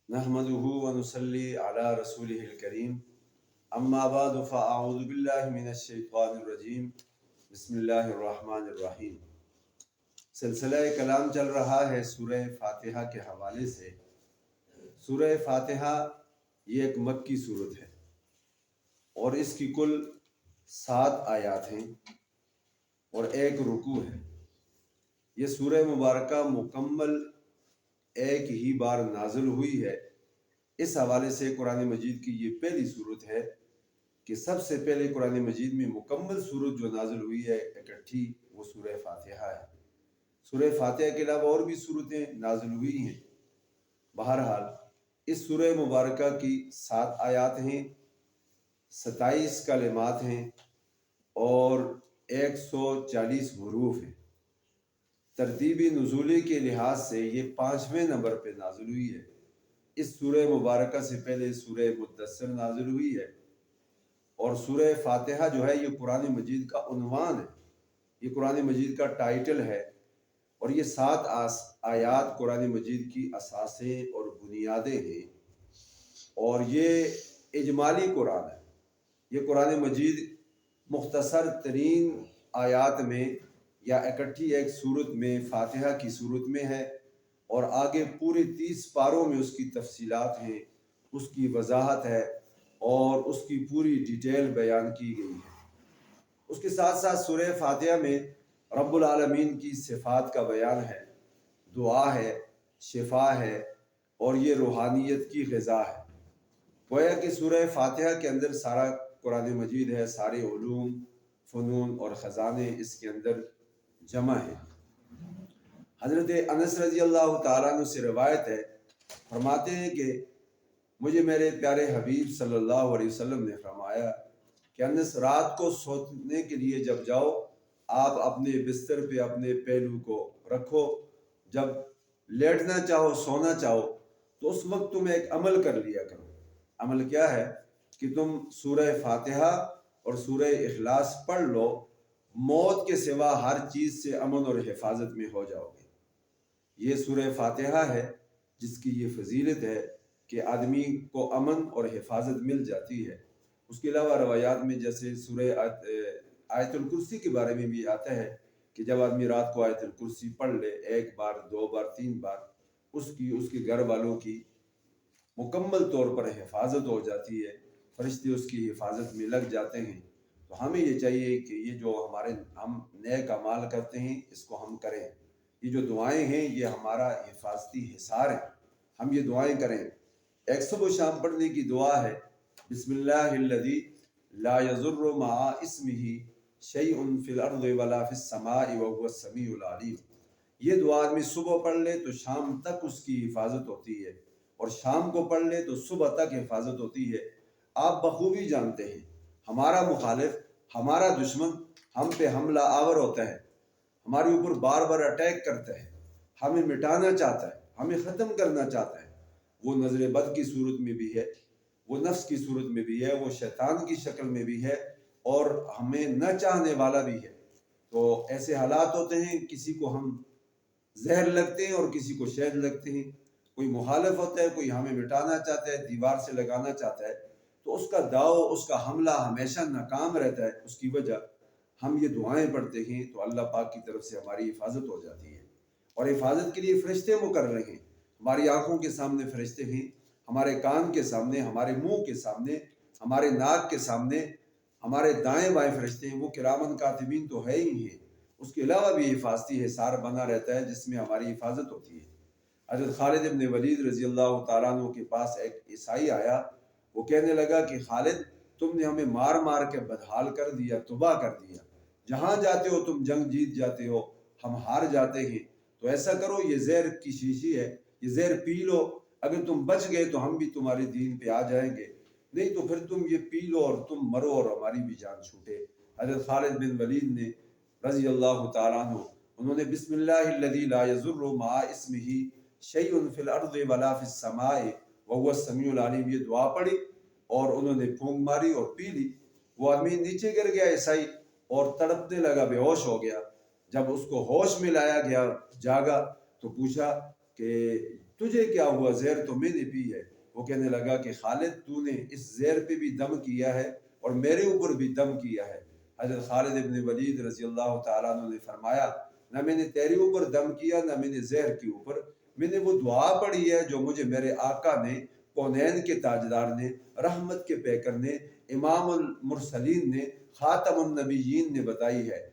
नहमदुहु व नुसल्ली अला रसूलिहिल करीम अम्मा बाद फ़अऊज़ु बिल्लाहि मिनश शैतानिर रजीम बिस्मिल्लाहिर रहमानिर रहीम। सिलसिला कलाम चल रहा है सूरह फातिहा के हवाले से। सूरह फातिहा ये एक मक्की सूरत है और इसकी कुल 7 आयात हैं और एक रुकू है। ये सूरह मुबारक मुकम्मल एक ही बार नाजिल हुई है। इस हवाले से कुरान मजीद की ये पहली सूरत है कि सबसे पहले कुरान मजीद में मुकम्मल सूरत जो नाजिल हुई है इकट्ठी, वो सूरह फातिहा है। सूरह फातिहा के अलावा और भी सूरतें नाजिल हुई हैं। बहरहाल इस सूरह मुबारक की 7 आयात हैं, 27 कलिमात हैं और 140 हुरूफ हैं। तरतीबी नुज़ूली के लिहाज से ये 5वें नंबर पे नाजिल हुई है। इस सूरह मुबारक से पहले सूरह मुद्दस्सिर नाजिल हुई है और सूरह फातिहा जो है ये कुरान मजीद का उन्वान है, ये कुरान मजीद का टाइटल है और ये 7 आयात कुरान मजीद की असासें और बुनियादें हैं और ये इजमाली कुरान है। ये कुरान मजीद मुख्तसर तरीन आयात में या इकट्ठी एक सूरत में, फातिहा की सूरत में है और आगे पूरे 30 पारों में उसकी तफसीलात हैं, उसकी वजाहत है और उसकी पूरी डिटेल बयान की गई है। उसके साथ साथ सूरह फातिहा में रब्बुल आलमीन की सिफ़ात का बयान है, दुआ है, शिफा है और ये रूहानियत की ग़िज़ा है। गोया कि सूरह फातिहा के अंदर सारा कुरान मजीद है, सारे उलूम, फ़नून और ख़जाने इसके अंदर जमा है। हज़रत अनस रज़ी अल्लाह तआला अन्हु से रिवायत है, फरमाते हैं कि मुझे मेरे प्यारे हबीब सल्लल्लाहु अलैहि वसल्लम ने फरमाया कि अनस, रात को सोने के लिए जब जाओ, आप अपने बिस्तर पे अपने पहलू को रखो। जब लेटना चाहो, सोना चाहो, तो उस वक्त तुम एक अमल कर लिया करो। अमल क्या है कि तुम सूरह फातिहा और सूरह इखलास पढ़ लो, मौत के सिवा हर चीज़ से अमन और हिफाजत में हो जाओगे। ये सूरह फातिहा है जिसकी ये फजीलत है कि आदमी को अमन और हिफाजत मिल जाती है। उसके अलावा रवायात में जैसे सूरह आयतुल कुर्सी के बारे में भी आता है कि जब आदमी रात को आयतुल कुर्सी पढ़ ले, 1 बार, 2 बार, 3 बार, उसके घर वालों की मुकम्मल तौर पर हिफाजत हो जाती है, फरिश्ते उसकी हिफाजत में लग जाते हैं। तो हमें ये चाहिए कि ये जो हम नेक अमाल करते हैं इसको हम करें। ये जो दुआएं हैं ये हमारा हिफाजती हिसार है, हम ये दुआएं करें। एक सुबह शाम पढ़ने की दुआ है, बिस्मिल्लाहिल्लज़ी ला यज़ुर्रु मआ इस्मिही शैउन फिल अर्ज़ि वला फिस समाई व हुवस समीउल अलीम। ये दुआ आदमी सुबह पढ़ ले तो शाम तक उसकी हिफाजत होती है और शाम को पढ़ ले तो सुबह तक हिफाजत होती है। आप बखूबी जानते हैं हमारा मुखालिफ, हमारा दुश्मन हम पे हमला आवर होता है, हमारे ऊपर बार बार अटैक करता है, हमें मिटाना चाहता है, हमें ख़त्म करना चाहता है। वो नज़र बद की सूरत में भी है, वो नफ्स की सूरत में भी है, वो शैतान की शक्ल में भी है और हमें न चाहने वाला भी है। तो ऐसे हालात होते हैं, किसी को हम जहर लगते हैं और किसी को शहद लगते हैं। कोई मुखालिफ होता है, कोई हमें मिटाना चाहता है, दीवार से लगाना चाहता है, तो उसका दाव, उसका हमला हमेशा नाकाम रहता है। उसकी वजह हम ये दुआएं पढ़ते हैं तो अल्लाह पाक की तरफ से हमारी हिफाजत हो जाती है और हिफाजत के लिए फ़रिश्ते मुकर्रर हैं। हमारी आंखों के सामने फ़रिश्ते हैं, हमारे कान के सामने, हमारे मुंह के सामने, हमारे नाक के सामने, हमारे दाएं बाएं फ़रिश्ते हैं। वो किरामन कातिबीन तो है ही हैं, उसके अलावा भी हिफाजती हिसार बना रहता है जिसमें हमारी हिफाजत होती है। हज़रत खालिद इब्न वलीद रज़ी अल्लाह तआला अन्हु के पास एक ईसाई आया। वो कहने लगा कि खालिद, तुमने हमें मार मार के बदहाल कर दिया, तबाह कर दिया। जहाँ जाते हो तुम जंग जीत जाते हो, हम हार जाते हैं। तो ऐसा करो, ये जहर की शीशी है, ये जहर पी लो। अगर तुम बच गए तो हम भी तुम्हारे दीन पे आ जाएंगे, नहीं तो फिर तुम ये पी लो और तुम मरो और हमारी भी जान छूटे। हज़रत खालिद बिन वलीद ने रज़ी अल्लाह तआला अन्हु, उन्होंने बिस्मिल्लाहिल्लज़ी ला यज़ुर्रु मआ इस्मिही शैउन फिल अर्ज़ि वला फिस समाई व हुवस समीउल अलीम, ये दुआ पढ़ी और उन्होंने फूंक मारी और पी ली। वो आदमी नीचे गिर गया ईसाई और तड़पने लगा, बेहोश हो गया। जब उसको होश में लाया गया, जागा, तो पूछा कि تجھے کیا ہوا؟ زہر تو میں نے پی ہے۔ وہ کہنے لگا کہ خالد تو نے اس زہر پہ بھی دم کیا ہے اور میرے اوپر بھی دم کیا ہے۔ حضرت خالد ابن ولید رضی اللہ تعالیٰ عنہ نے فرمایا نہ میں نے تیرے اوپر دم کیا نہ میں نے زہر کے اوپر، میں نے وہ دعا پڑھی ہے جو مجھے میرے آقا نے، کونین کے تاجدار نے، رحمت کے پیکر نے، امام المرسلین نے، خاتم النبیین نے بتائی ہے